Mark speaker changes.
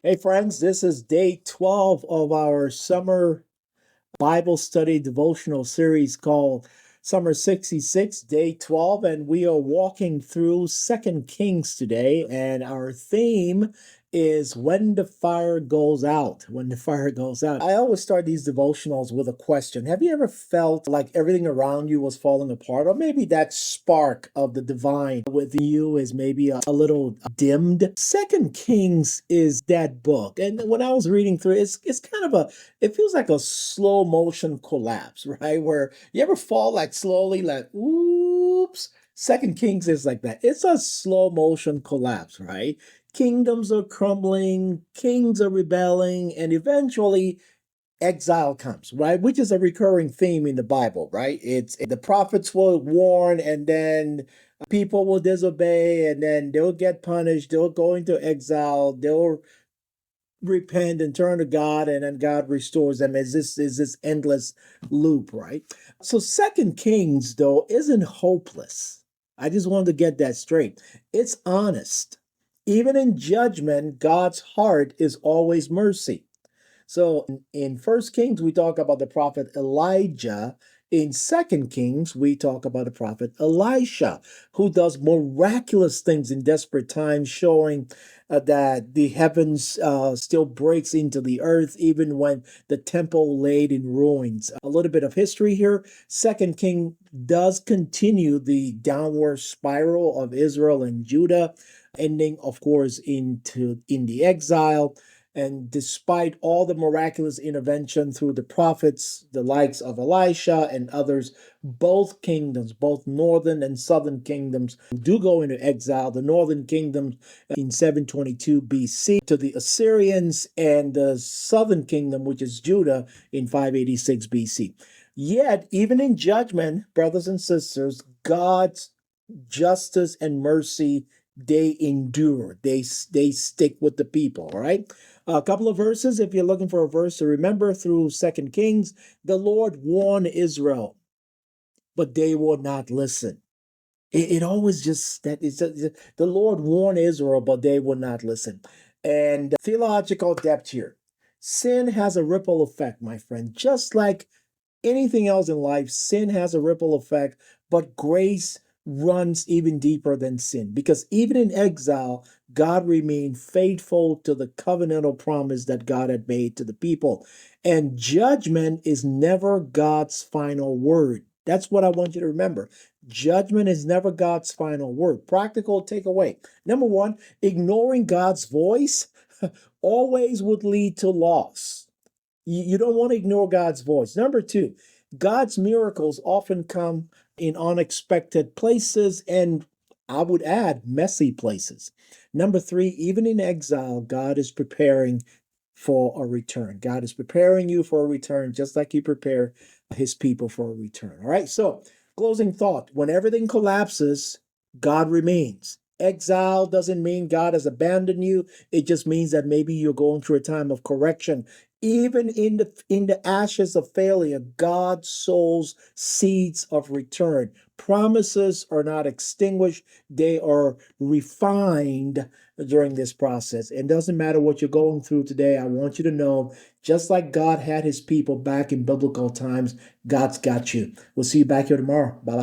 Speaker 1: Hey, friends, this is day 12 of our summer Bible study devotional series called Summer 66, day 12, and we are walking through Second Kings today, and our theme is when the fire goes out. When the fire goes out. I always start these devotionals with a question. Have you ever felt like everything around you was falling apart? Or maybe that spark of the divine with you is maybe a little dimmed? Second Kings is that book. And when I was reading through it's kind of it feels like a slow motion collapse, right? Where you ever fall like slowly, like, oops. Second Kings is like that. It's a slow motion collapse, right? Kingdoms are crumbling, kings are rebelling, and eventually exile comes, right? Which is a recurring theme in the Bible, right? It's the prophets will warn, and then people will disobey, and then they'll get punished, they'll go into exile, they'll repent and turn to God, and then God restores them. Is this endless loop, right? So Second Kings though isn't hopeless. I just wanted to get that straight. It's honest. Even in judgment, God's heart is always mercy. So in First Kings, we talk about the prophet Elijah. In Second Kings, we talk about the prophet Elisha, who does miraculous things in desperate times, showing that the heavens still breaks into the earth, even when the temple laid in ruins. A little bit of history here. Second King does continue the downward spiral of Israel and Judah, ending, of course, in the exile. And despite all the miraculous intervention through the prophets, the likes of Elisha and others, both kingdoms, both northern and southern kingdoms, do go into exile. The northern kingdom in 722 BC to the Assyrians, and the southern kingdom, which is Judah, in 586 BC. Yet, even in judgment, brothers and sisters, God's justice and mercy, they endure. They stick with the people, all right? A couple of verses, if you're looking for a verse to remember through Second Kings, the Lord warned Israel, but they would not listen. It always just that it's the Lord warned Israel, but they would not listen. And theological depth here. Sin has a ripple effect, my friend. Just like anything else in life, sin has a ripple effect, but grace runs even deeper than sin, because even in exile, God remained faithful to the covenantal promise that God had made to the people. And judgment is never God's final word. That's what I want you to remember. Judgment is never God's final word. Practical takeaway. Number one, ignoring God's voice always would lead to loss. You don't want to ignore God's voice. Number two, God's miracles often come in unexpected places, and I would add messy places. Number three, even in exile, God is preparing for a return. God is preparing you for a return, just like He prepared His people for a return. All right. So, closing thought: when everything collapses, God remains. Exile doesn't mean God has abandoned you. It just means that maybe you're going through a time of correction. Even in the ashes of failure, God sows seeds of return. Promises are not extinguished, they are refined during this process. It doesn't matter what you're going through today. I want you to know, just like God had His people back in biblical times, God's got you. We'll see you back here tomorrow. Bye bye.